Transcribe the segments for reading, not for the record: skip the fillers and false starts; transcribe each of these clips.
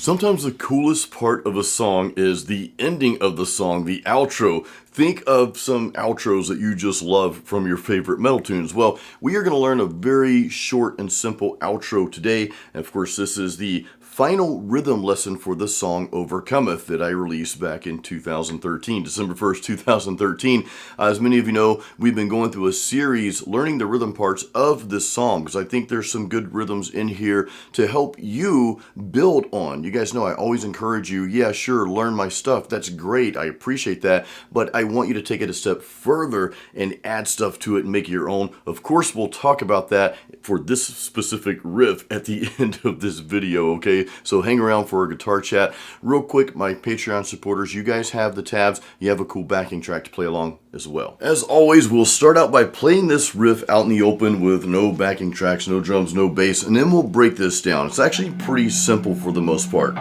Sometimes the coolest part of a song is the ending of the song, the outro. Think of some outros that you just love from your favorite metal tunes. Well, we are going to learn a very short and simple outro today. And of course, this is the final rhythm lesson for the song Overcometh that I released back in 2013, December 1st, 2013. As many of you know, we've been going through a series learning the rhythm parts of this song because I think there's some good rhythms in here to help you build on. You guys know I always encourage you, yeah, sure, learn my stuff. That's great. I appreciate that. But I want you to take it a step further and add stuff to it and make it your own. Of course, we'll talk about that for this specific riff at the end of this video, okay? So hang around for a guitar chat. Real quick, my Patreon supporters, you guys have the tabs. You have a cool backing track to play along as well. As always, we'll start out by playing this riff out in the open with no backing tracks, no drums, no bass, and then we'll break this down. It's actually pretty simple for the most part.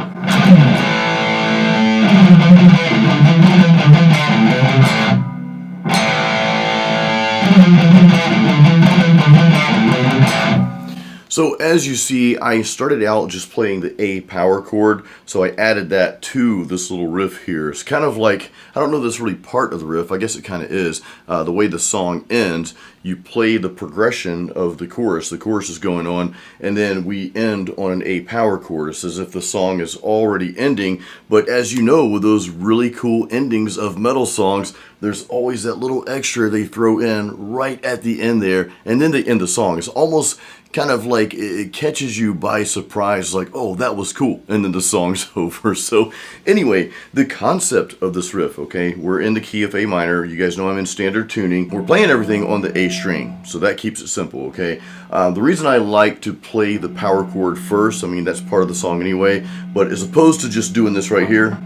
So as you see, I started out just playing the A power chord, so I added that to this little riff here. It's kind of like, I don't know if this is really part of the riff, I guess it kind of is. The way the song ends, you play the progression of the chorus is going on, and then we end on an A power chord. It's as if the song is already ending, but as you know, with those really cool endings of metal songs, there's always that little extra they throw in right at the end there, and then they end the song. It's almost kind of like it catches you by surprise, like, oh, that was cool, and then the song's over. So anyway, the concept of this riff, okay, we're in the key of A minor. You guys know I'm in standard tuning. We're playing everything on the A string, so that keeps it simple, okay? The reason I like to play the power chord first, I mean, that's part of the song anyway, but as opposed to just doing this right here,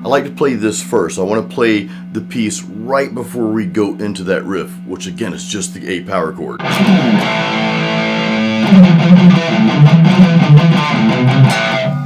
I like to play this first. I want to play the piece right before we go into that riff, which again is just the A power chord.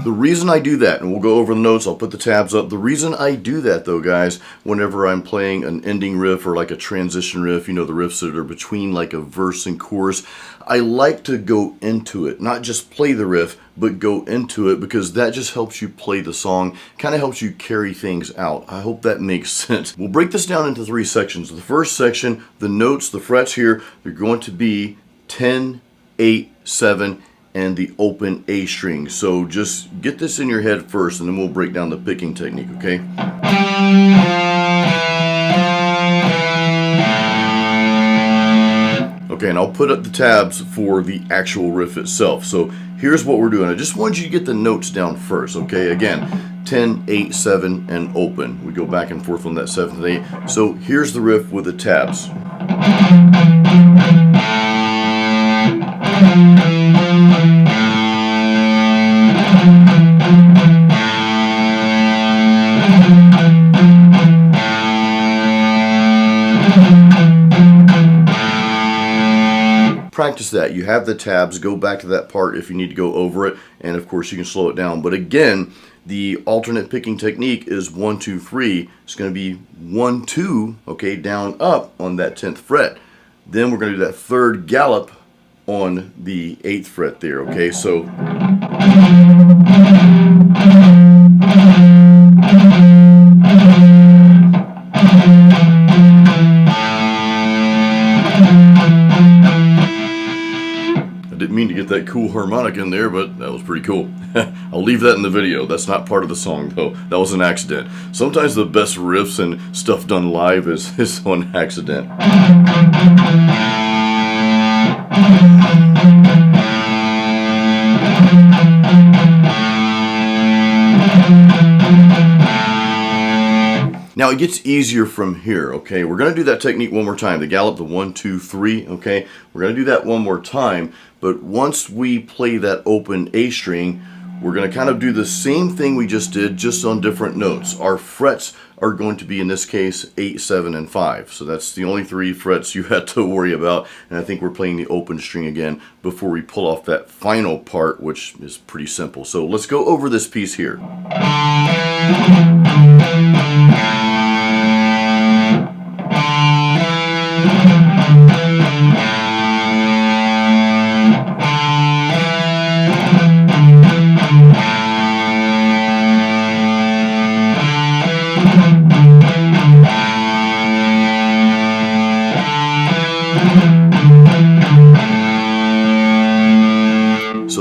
The reason I do that, and we'll go over the notes, I'll put the tabs up. The reason I do that though, guys, whenever I'm playing an ending riff or like a transition riff, you know, the riffs that are between like a verse and chorus, I like to go into it, not just play the riff, but go into it, because that just helps you play the song, kind of helps you carry things out. I hope that makes sense. We'll break this down into 3 sections. The first section, the notes, the frets here, they're going to be 10, 8, 7, and the open A string. So just get this in your head first, and then we'll break down the picking technique, okay? Okay, and I'll put up the tabs for the actual riff itself. So here's what we're doing. I just want you to get the notes down first, okay? Again, 10, 8, 7, and open. We go back and forth on that 7th and 8. So here's the riff with the tabs. Practice that. You have the tabs. Go back to that part if you need to go over it, and of course you can slow it down. But again, the alternate picking technique is 1, 2, 3. It's going to be 1, 2, okay, down, up on that 10th fret. Then we're going to do that third gallop on the 8th fret there, okay? So I didn't mean to get that cool harmonic in there, but that was pretty cool. I'll leave that in the video. That's not part of the song, though. That was an accident. Sometimes the best riffs and stuff done live is on accident. Now it gets easier from here, okay? We're going to do that technique one more time. The gallop, the 1, 2, 3, okay? We're going to do that one more time, but once we play that open A string, we're going to kind of do the same thing we just did, just on different notes. Our frets are going to be, in this case, 8, 7, and 5. So that's the only 3 frets you had to worry about. And I think we're playing the open string again before we pull off that final part, which is pretty simple. So let's go over this piece here.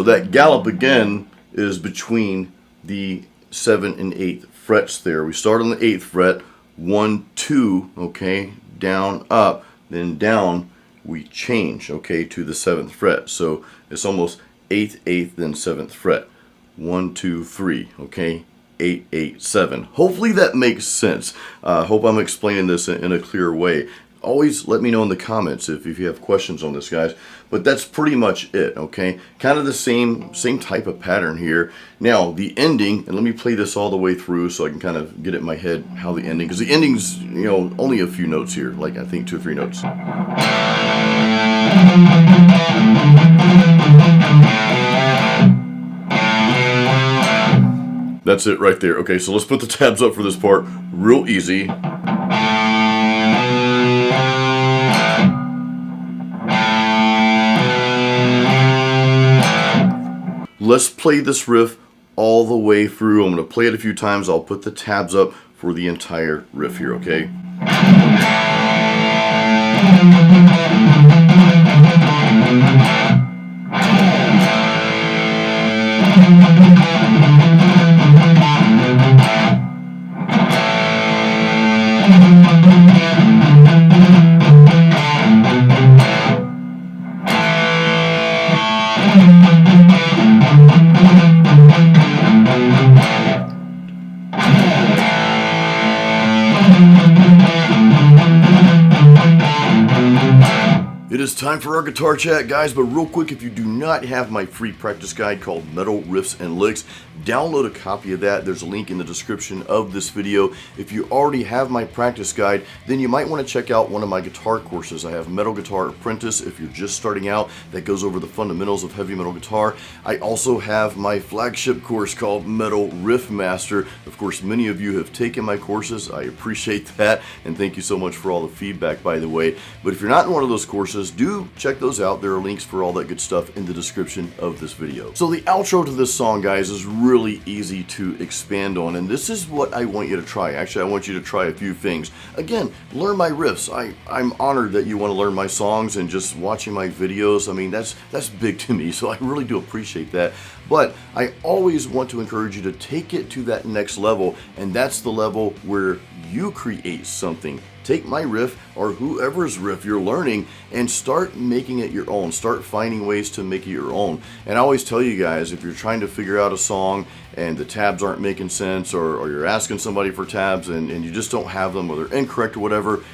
that gallop again is between the 7th and 8th frets there. We start on the 8th fret, 1, 2, okay, down, up, then down, we change, okay, to the 7th fret. So it's almost 8th, 8th, then 7th fret. 1, 2, 3, okay, 8, 8, 7. Hopefully that makes sense. Hope I'm explaining this in a clear way. Always let me know in the comments if you have questions on this, guys. But that's pretty much it, okay? Kind of the same type of pattern here. Now, the ending, and let me play this all the way through so I can kind of get it in my head how the ending, because the ending's, you know, only a few notes here, like I think 2 or 3 notes. That's it right there. Okay, so let's put the tabs up for this part. Real easy. Let's play this riff all the way through. I'm going to play it a few times. I'll put the tabs up for the entire riff here, okay? It is time for our guitar chat, guys, but real quick, if you do not have my free practice guide called Metal Riffs and Licks, download a copy of that. There's a link in the description of this video. If you already have my practice guide, then you might want to check out one of my guitar courses. I have Metal Guitar Apprentice if you're just starting out, that goes over the fundamentals of heavy metal guitar. I also have my flagship course called Metal Riff Master. Of course, many of you have taken my courses. I appreciate that, and thank you so much for all the feedback, by the way. But if you're not in one of those courses, do check those out. There are links for all that good stuff in the description of this video. So the outro to this song, guys, is really easy to expand on, and this is what I want you to try. Actually, I want you to try a few things. Again, learn my riffs. I'm honored that you want to learn my songs, and just watching my videos, I mean, that's big to me, so I really do appreciate that. But I always want to encourage you to take it to that next level, and that's the level where you create something. Take my riff, or whoever's riff you're learning, and start making it your own. Start finding ways to make it your own. And I always tell you guys, if you're trying to figure out a song and the tabs aren't making sense, or you're asking somebody for tabs and you just don't have them, or they're incorrect or whatever,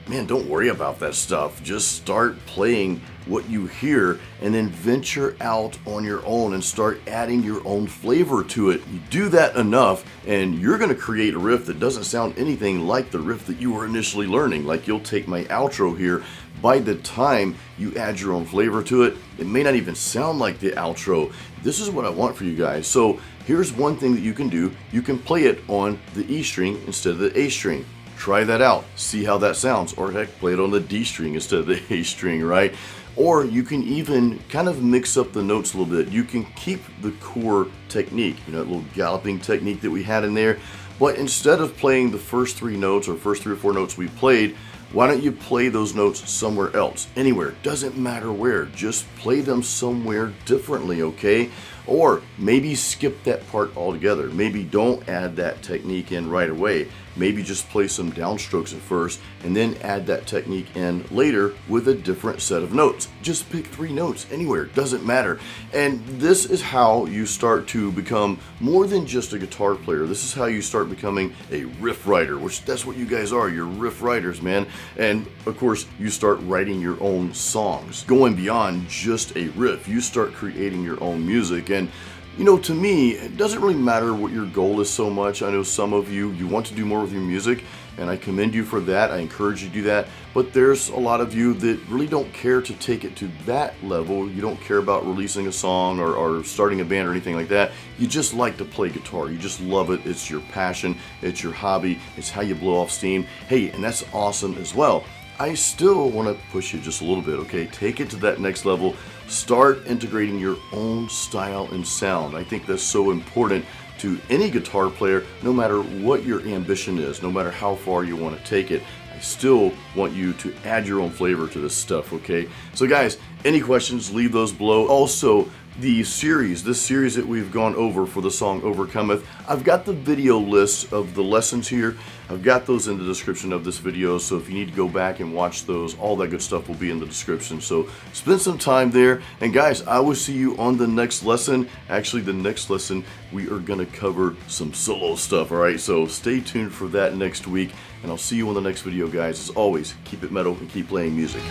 man, don't worry about that stuff. Just start playing what you hear, and then venture out on your own and start adding your own flavor to it. You do that enough, and you're going to create a riff that doesn't sound anything like the riff that you were initially learning. Like, you'll take my outro here. By the time you add your own flavor to it, it may not even sound like the outro. This is what I want for you guys. So here's one thing that you can do. You can play it on the E string instead of the A string. Try that out. See how that sounds. Or heck, play it on the D string instead of the A string, right? Or you can even kind of mix up the notes a little bit. You can keep the core technique, you know, that little galloping technique that we had in there. But instead of playing the first 3 notes, or first 3 or 4 notes we played, why don't you play those notes somewhere else? Anywhere. Doesn't matter where. Just play them somewhere differently, okay? Or maybe skip that part altogether. Maybe don't add that technique in right away. Maybe just play some downstrokes at first, and then add that technique in later with a different set of notes. Just pick 3 notes anywhere, doesn't matter. And this is how you start to become more than just a guitar player. This is how you start becoming a riff writer, which that's what you guys are. You're riff writers, man. And of course, you start writing your own songs. Going beyond just a riff, you start creating your own music. And you know, to me, it doesn't really matter what your goal is so much. I know some of you want to do more with your music, and I commend you for that. I encourage you to do that. But there's a lot of you that really don't care to take it to that level. You don't care about releasing a song or starting a band or anything like that. You just like to play guitar. You just love it. It's your passion. It's your hobby. It's how you blow off steam. Hey, and that's awesome as well. I still want to push you just a little bit, okay? Take it to that next level. Start integrating your own style and sound. I think that's so important to any guitar player, no matter what your ambition is, no matter how far you want to take it. I still want you to add your own flavor to this stuff, okay? So guys, any questions, leave those below. Also, this series that we've gone over for the song Overcometh. I've got the video list of the lessons here. I've got those in the description of this video, so if you need to go back and watch those, all that good stuff will be in the description. So spend some time there. And guys, I will see you on the next lesson. Actually, the next lesson, we are going to cover some solo stuff, all right? So stay tuned for that next week, and I'll see you on the next video, guys. As always, keep it metal and keep playing music.